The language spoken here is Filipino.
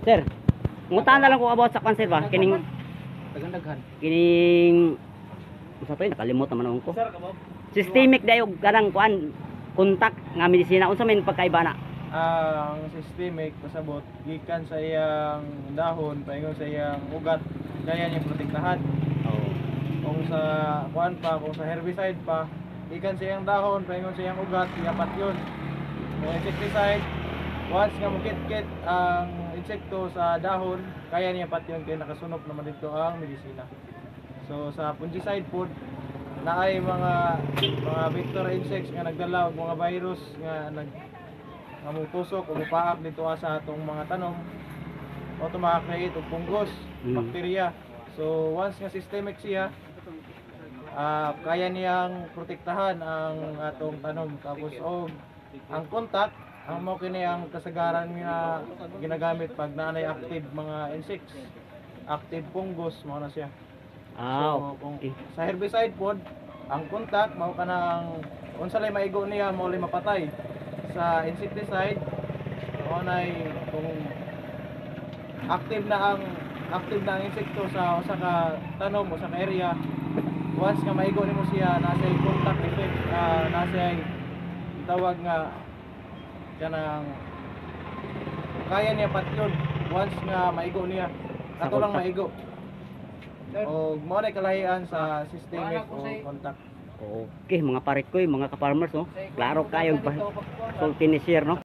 Sir, nguntahan na lang ko about sa kwan sir ba? Kining Daghan-daghan. Usa to nakalimot naman ako. Sir, kamo? Systemic dayo ganang kwan kontak nga medisina unsa may pagkaiba na? Ang systemic pasabot gikan sa iyang dahon paingon sa iyang ugat kaya niya protektahan. Oh. Kung sa kuan pa, kung sa herbicide pa, gikan sa iyang dahon paingon sa iyang ugat, yapat yun. Kung insecticide, once nga mukit-kit ang insekto sa dahon, kaya niya pat yun kaya nakasunop naman dito ang medisina. So sa fungicide food, naay mga vector insects nga nagdala og mga virus nga mutusok o mupaak dito sa atong mga tanom o tumakreate og fungus, bakterya. So once nga systemic siya, kaya niyang protektahan ang atong tanom. Tapos ang contact, ang mao kini ang kasagaran nga ginagamit pag naanay active mga insects, active fungus mao na siya. So kung sa herbicide pod, ang contact mao kana ang unsa lay maigo niya mao lay mapatay. Sa insecticide mao nay kung active na ang insekto sa usa ka tanom o sa ka area, once nga maigo nimo siya nasa contact effect, nasa tawag nga kanang kaya niya pat yun once nga maigo niya ato lang maigo. O mao na kalahian sa systemic o contact. Okay, mga parit ko, mga ka-farmers, no? Klaro kayo sulti ni sir, no?